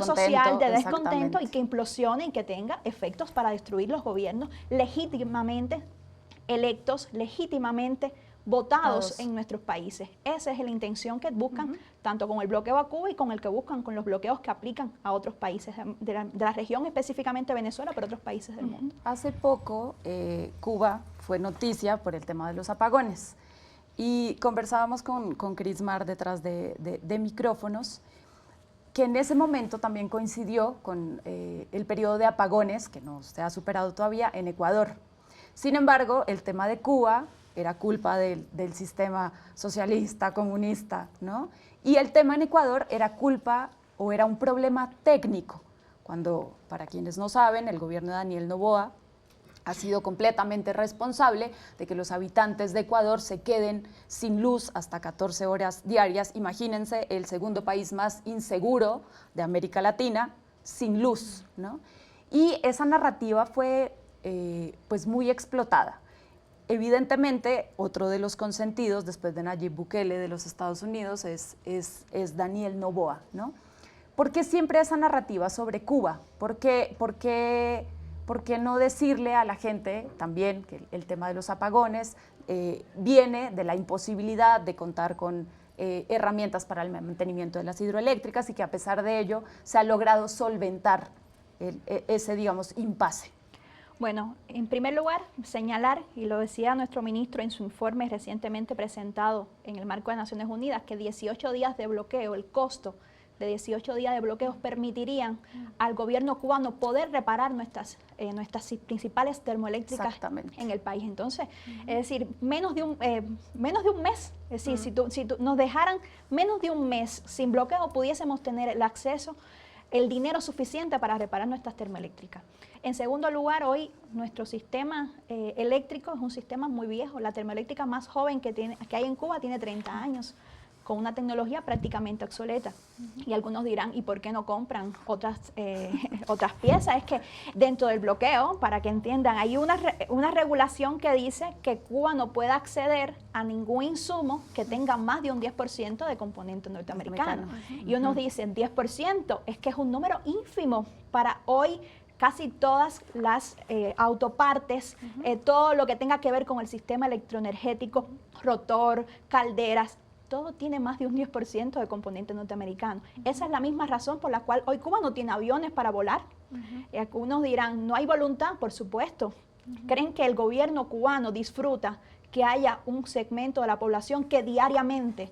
social, de descontento, y que implosione y que tenga efectos para destruir los gobiernos legítimamente electos, legítimamente votados en nuestros países. Esa es la intención que buscan tanto con el bloqueo a Cuba y con el que buscan con los bloqueos que aplican a otros países de la región, específicamente Venezuela, pero otros países del mundo. Hace poco Cuba fue noticia por el tema de los apagones y conversábamos con Cris Mar detrás de micrófonos, que en ese momento también coincidió con el periodo de apagones, que no se ha superado todavía, en Ecuador. Sin embargo, el tema de Cuba era culpa del sistema socialista, comunista, ¿no? Y el tema en Ecuador era culpa o era un problema técnico, cuando, para quienes no saben, el gobierno de Daniel Noboa ha sido completamente responsable de que los habitantes de Ecuador se queden sin luz hasta 14 horas diarias. Imagínense, el segundo país más inseguro de América Latina, sin luz, ¿no? Y esa narrativa fue pues muy explotada. Evidentemente, otro de los consentidos, después de Nayib Bukele de los Estados Unidos, es Daniel Noboa, ¿no? ¿Por qué siempre esa narrativa sobre Cuba? ¿Por qué no decirle a la gente también que el tema de los apagones viene de la imposibilidad de contar con herramientas para el mantenimiento de las hidroeléctricas y que a pesar de ello se ha logrado solventar ese, digamos, impasse? Bueno, en primer lugar, señalar, y lo decía nuestro ministro en su informe recientemente presentado en el marco de Naciones Unidas, que 18 días de bloqueo, el costo de 18 días de bloqueos permitirían al gobierno cubano poder reparar nuestras principales termoeléctricas en el país. Entonces, es decir, menos de un mes, es decir, si nos dejaran menos de un mes sin bloqueo, pudiésemos tener el acceso, el dinero suficiente para reparar nuestras termoeléctricas. En segundo lugar, hoy nuestro sistema eléctrico es un sistema muy viejo. La termoeléctrica más joven que hay en Cuba tiene 30 años, con una tecnología prácticamente obsoleta. Y algunos dirán, ¿y por qué no compran otras piezas? Es que dentro del bloqueo, para que entiendan, hay una regulación que dice que Cuba no puede acceder a ningún insumo que tenga más de un 10% de componente norteamericano. Y unos dicen, 10%, es que es un número ínfimo para hoy. Casi todas las autopartes, todo lo que tenga que ver con el sistema electroenergético, rotor, calderas, todo tiene más de un 10% de componente norteamericano. Esa es la misma razón por la cual hoy Cuba no tiene aviones para volar. Algunos dirán, ¿no hay voluntad? Por supuesto. ¿Creen que el gobierno cubano disfruta que haya un segmento de la población que diariamente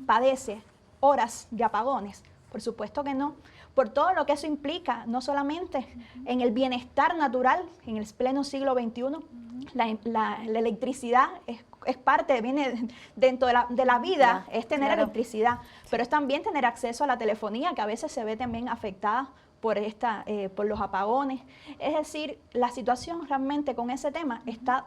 padece horas de apagones? Por supuesto que no. Por todo lo que eso implica, no solamente en el bienestar natural, en el pleno siglo XXI, la electricidad es parte, viene dentro de la vida, es tener electricidad, pero es también tener acceso a la telefonía, que a veces se ve también afectada por los apagones. Es decir, la situación realmente con ese tema está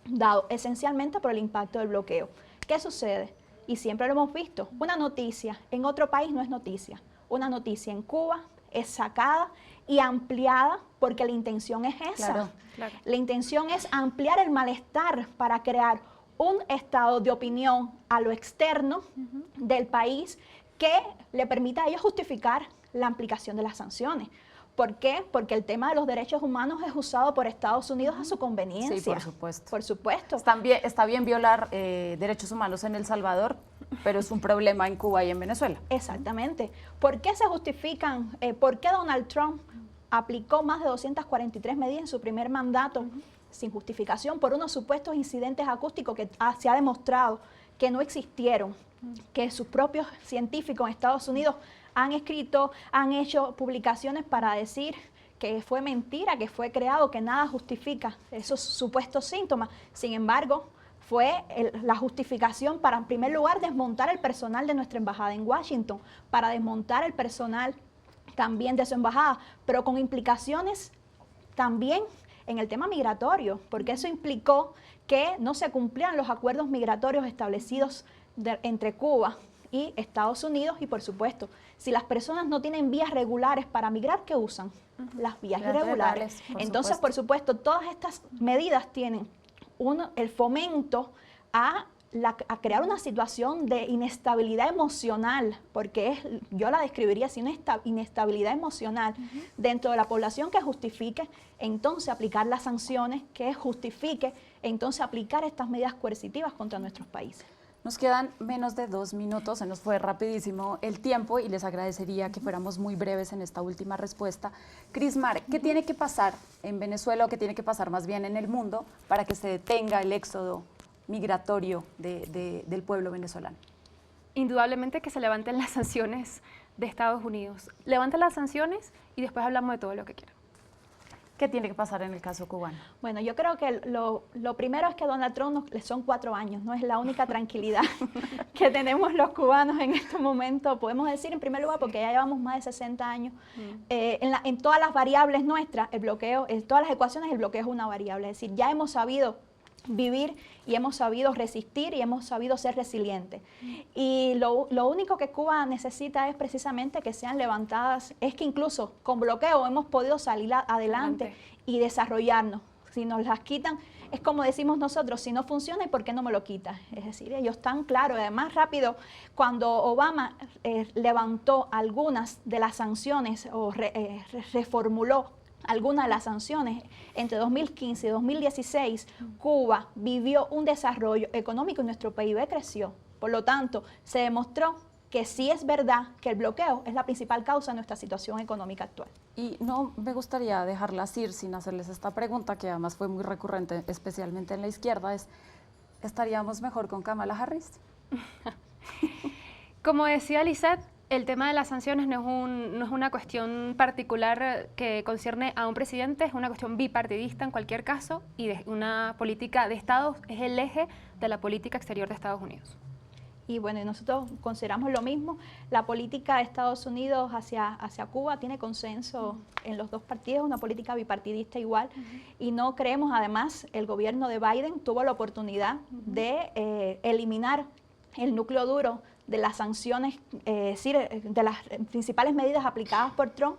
dado esencialmente por el impacto del bloqueo. ¿Qué sucede? Y siempre lo hemos visto, una noticia en otro país no es noticia. Una noticia en Cuba es sacada y ampliada porque la intención es esa. Claro. La intención es ampliar el malestar para crear un estado de opinión a lo externo del país que le permita a ellos justificar la aplicación de las sanciones. ¿Por qué? Porque el tema de los derechos humanos es usado por Estados Unidos a su conveniencia. Sí, por supuesto. Por supuesto. Está bien violar derechos humanos en El Salvador, pero es un problema en Cuba y en Venezuela. Exactamente. ¿Por qué se justifican? ¿Por qué Donald Trump aplicó más de 243 medidas en su primer mandato sin justificación por unos supuestos incidentes acústicos que se ha demostrado que no existieron, que sus propios científicos en Estados Unidos han escrito, han hecho publicaciones para decir que fue mentira, que fue creado, que nada justifica esos supuestos síntomas. Sin embargo, fue la justificación para, en primer lugar, desmontar el personal de nuestra embajada en Washington, para desmontar el personal también de su embajada, pero con implicaciones también en el tema migratorio, porque eso implicó que no se cumplían los acuerdos migratorios establecidos entre Cuba y Estados Unidos. Y por supuesto, si las personas no tienen vías regulares para migrar, ¿qué usan? Las vías irregulares. Entonces, por supuesto, todas estas medidas tienen el fomento a crear una situación de inestabilidad emocional, porque yo la describiría así, una inestabilidad emocional dentro de la población que justifique entonces aplicar las sanciones, que justifique entonces aplicar estas medidas coercitivas contra nuestros países. Nos quedan menos de 2 minutos, se nos fue rapidísimo el tiempo y les agradecería que fuéramos muy breves en esta última respuesta. Crismar, ¿qué tiene que pasar en Venezuela o qué tiene que pasar más bien en el mundo para que se detenga el éxodo migratorio del pueblo venezolano? Indudablemente que se levanten las sanciones de Estados Unidos. Levanten las sanciones y después hablamos de todo lo que quieran. ¿Qué tiene que pasar en el caso cubano? Bueno, yo creo que lo primero es que Donald Trump son 4 años, no es la única tranquilidad que tenemos los cubanos en este momento. Podemos decir en primer lugar, porque ya llevamos más de 60 años, en todas las variables nuestras, el bloqueo, en todas las ecuaciones el bloqueo es una variable, es decir, ya hemos sabido vivir y hemos sabido resistir y hemos sabido ser resilientes. Y lo único que Cuba necesita es precisamente que sean levantadas, es que incluso con bloqueo hemos podido salir adelante y desarrollarnos. Si nos las quitan, es como decimos nosotros, si no funciona, ¿por qué no me lo quitas? Es decir, ellos están claros. Además, rápido, cuando Obama levantó algunas de las sanciones o reformuló algunas de las sanciones, entre 2015 y 2016, Cuba vivió un desarrollo económico y nuestro PIB creció. Por lo tanto, se demostró que sí es verdad que el bloqueo es la principal causa de nuestra situación económica actual. Y no me gustaría dejarlas ir sin hacerles esta pregunta, que además fue muy recurrente, especialmente en la izquierda, ¿estaríamos mejor con Kamala Harris? Como decía Lisette, el tema de las sanciones no es una cuestión particular que concierne a un presidente, es una cuestión bipartidista en cualquier caso, y una política de Estado es el eje de la política exterior de Estados Unidos. Y bueno, nosotros consideramos lo mismo. La política de Estados Unidos hacia Cuba tiene consenso en los dos partidos, una política bipartidista igual, y no creemos, además, el gobierno de Biden tuvo la oportunidad de eliminar el núcleo duro de las sanciones, de las principales medidas aplicadas por Trump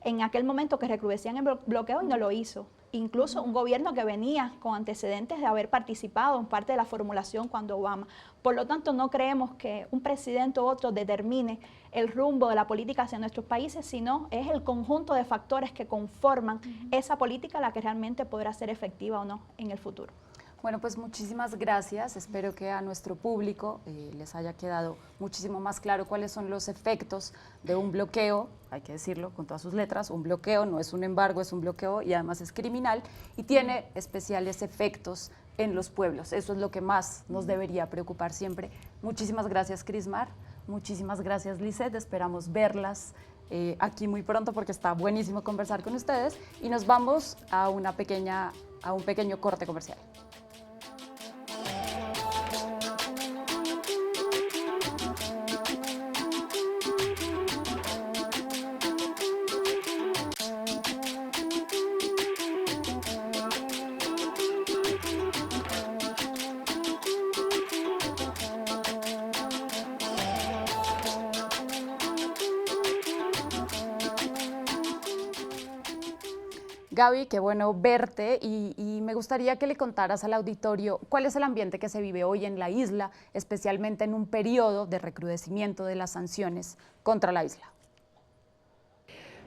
en aquel momento que recrudecían el bloqueo, y no lo hizo. Incluso un gobierno que venía con antecedentes de haber participado en parte de la formulación cuando Obama. Por lo tanto, no creemos que un presidente u otro determine el rumbo de la política hacia nuestros países, sino es el conjunto de factores que conforman esa política la que realmente podrá ser efectiva o no en el futuro. Bueno, pues muchísimas gracias. Espero que a nuestro público les haya quedado muchísimo más claro cuáles son los efectos de un bloqueo. Hay que decirlo con todas sus letras, un bloqueo no es un embargo, es un bloqueo y además es criminal y tiene especiales efectos en los pueblos. Eso es lo que más nos debería preocupar siempre. Muchísimas gracias, Crismar. Muchísimas gracias, Lisette. Esperamos verlas aquí muy pronto porque está buenísimo conversar con ustedes y nos vamos a un pequeño corte comercial. Gaby, qué bueno verte y me gustaría que le contaras al auditorio cuál es el ambiente que se vive hoy en la isla, especialmente en un periodo de recrudecimiento de las sanciones contra la isla.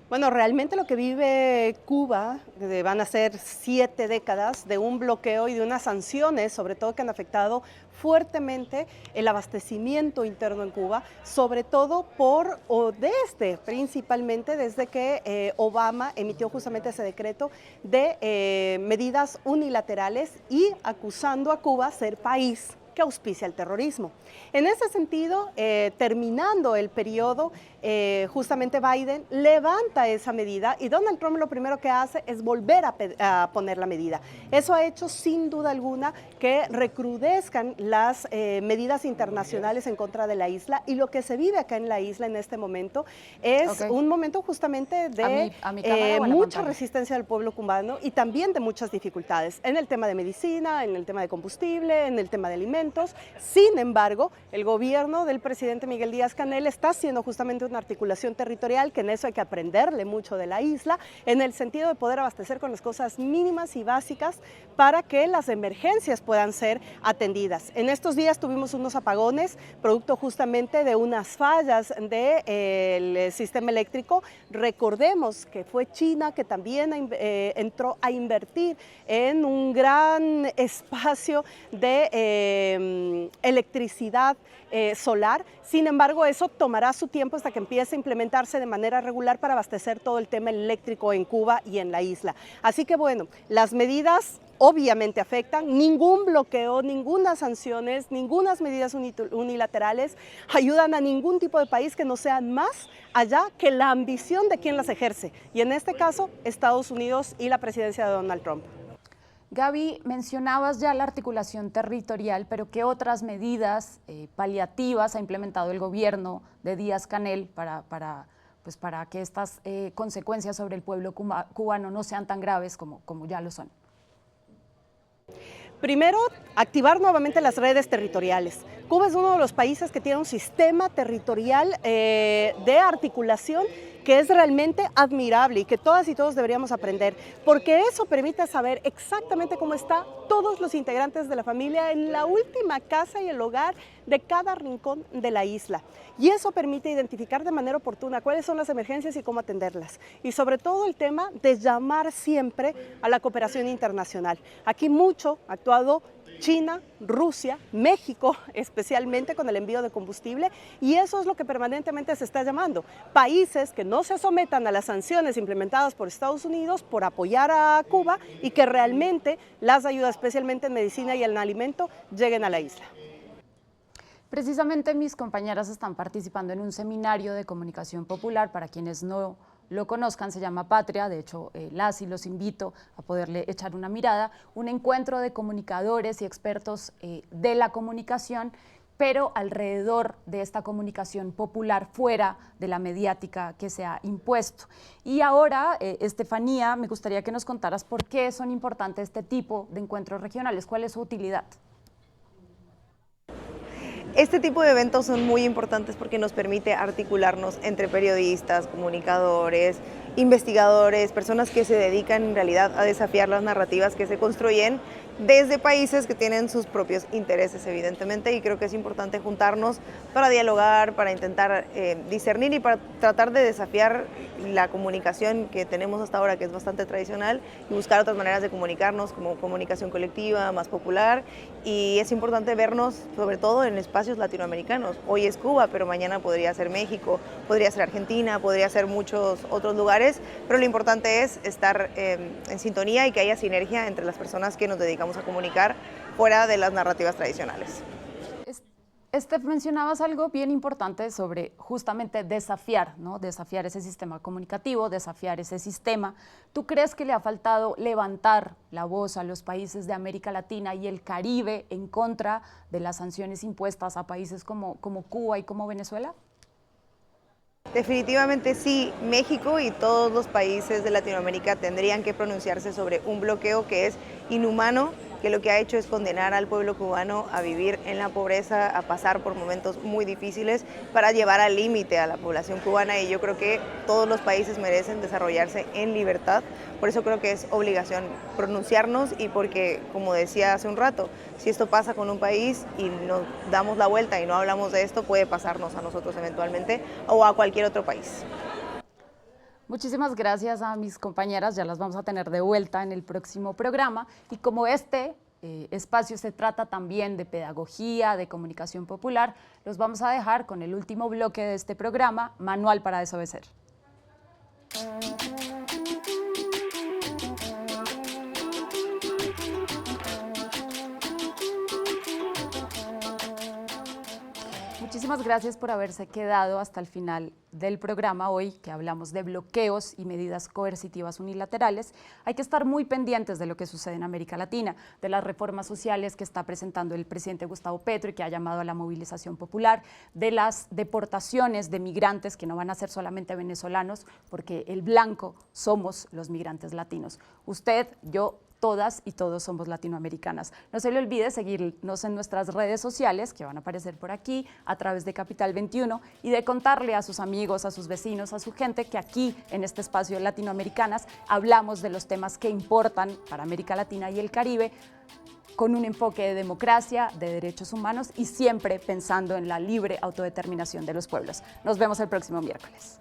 Bueno, realmente lo que vive Cuba van a ser 7 décadas de un bloqueo y de unas sanciones, sobre todo que han afectado fuertemente el abastecimiento interno en Cuba, sobre todo principalmente desde que Obama emitió justamente ese decreto de medidas unilaterales y acusando a Cuba ser país que auspicia el terrorismo. En ese sentido, terminando el periodo, justamente Biden levanta esa medida y Donald Trump lo primero que hace es volver a poner la medida. Eso ha hecho sin duda alguna que recrudezcan las medidas internacionales en contra de la isla, y lo que se vive acá en la isla en este momento es un momento justamente de mucha resistencia del pueblo cubano y también de muchas dificultades en el tema de medicina, en el tema de combustible, en el tema de alimentos. Sin embargo, el gobierno del presidente Miguel Díaz-Canel está haciendo justamente una articulación territorial, que en eso hay que aprenderle mucho de la isla, en el sentido de poder abastecer con las cosas mínimas y básicas para que las emergencias puedan ser atendidas. En estos días tuvimos unos apagones, producto justamente de unas fallas del sistema eléctrico. Recordemos que fue China que también entró a invertir en un gran espacio de electricidad solar. Sin embargo, eso tomará su tiempo hasta que empiece a implementarse de manera regular para abastecer todo el tema eléctrico en Cuba y en la isla. Así que bueno, las medidas obviamente afectan. Ningún bloqueo, ninguna sanciones, ninguna medidas unilaterales ayudan a ningún tipo de país que no sean más allá que la ambición de quien las ejerce. Y en este caso, Estados Unidos y la presidencia de Donald Trump. Gaby, mencionabas ya la articulación territorial, pero ¿qué otras medidas paliativas ha implementado el gobierno de Díaz-Canel para que estas consecuencias sobre el pueblo cubano no sean tan graves como ya lo son? Primero, activar nuevamente las redes territoriales. Cuba es uno de los países que tiene un sistema territorial de articulación que es realmente admirable y que todas y todos deberíamos aprender, porque eso permite saber exactamente cómo están todos los integrantes de la familia en la última casa y el hogar de cada rincón de la isla. Y eso permite identificar de manera oportuna cuáles son las emergencias y cómo atenderlas. Y sobre todo el tema de llamar siempre a la cooperación internacional. Aquí mucho ha actuado China, Rusia, México, especialmente con el envío de combustible, y eso es lo que permanentemente se está llamando. Países que no se sometan a las sanciones implementadas por Estados Unidos por apoyar a Cuba y que realmente las ayudas, especialmente en medicina y en alimento, lleguen a la isla. Precisamente mis compañeras están participando en un seminario de comunicación popular. Para quienes no lo conozcan, se llama Patria. De hecho, los invito a poderle echar una mirada, un encuentro de comunicadores y expertos de la comunicación, pero alrededor de esta comunicación popular, fuera de la mediática que se ha impuesto. Y ahora, Estefanía, me gustaría que nos contaras por qué son importantes este tipo de encuentros regionales, cuál es su utilidad. Este tipo de eventos son muy importantes porque nos permite articularnos entre periodistas, comunicadores, investigadores, personas que se dedican en realidad a desafiar las narrativas que se construyen desde países que tienen sus propios intereses, evidentemente, y creo que es importante juntarnos para dialogar, para intentar discernir y para tratar de desafiar la comunicación que tenemos hasta ahora, que es bastante tradicional, y buscar otras maneras de comunicarnos, como comunicación colectiva, más popular, y es importante vernos sobre todo en espacios latinoamericanos. Hoy es Cuba, pero mañana podría ser México, podría ser Argentina, podría ser muchos otros lugares, pero lo importante es estar en sintonía y que haya sinergia entre las personas que nos dedicamos a comunicar fuera de las narrativas tradicionales. Mencionabas algo bien importante sobre justamente desafiar, ¿no? Desafiar ese sistema comunicativo, desafiar ese sistema. ¿Tú crees que le ha faltado levantar la voz a los países de América Latina y el Caribe en contra de las sanciones impuestas a países como Cuba y como Venezuela? Definitivamente sí, México y todos los países de Latinoamérica tendrían que pronunciarse sobre un bloqueo que es inhumano, que lo que ha hecho es condenar al pueblo cubano a vivir en la pobreza, a pasar por momentos muy difíciles para llevar al límite a la población cubana, y yo creo que todos los países merecen desarrollarse en libertad. Por eso creo que es obligación pronunciarnos, y porque, como decía hace un rato, si esto pasa con un país y nos damos la vuelta y no hablamos de esto, puede pasarnos a nosotros eventualmente o a cualquier otro país. Muchísimas gracias a mis compañeras, ya las vamos a tener de vuelta en el próximo programa. Y como este espacio se trata también de pedagogía, de comunicación popular, los vamos a dejar con el último bloque de este programa, Manual para desobedecer. Muchísimas gracias por haberse quedado hasta el final del programa hoy, que hablamos de bloqueos y medidas coercitivas unilaterales. Hay que estar muy pendientes de lo que sucede en América Latina, de las reformas sociales que está presentando el presidente Gustavo Petro y que ha llamado a la movilización popular, de las deportaciones de migrantes que no van a ser solamente venezolanos, porque el blanco somos los migrantes latinos. Usted, yo, todas y todos somos latinoamericanas. No se le olvide seguirnos en nuestras redes sociales, que van a aparecer por aquí, a través de Capital 21, y de contarle a sus amigos, a sus vecinos, a su gente, que aquí, en este espacio de Latinoamericanas, hablamos de los temas que importan para América Latina y el Caribe, con un enfoque de democracia, de derechos humanos y siempre pensando en la libre autodeterminación de los pueblos. Nos vemos el próximo miércoles.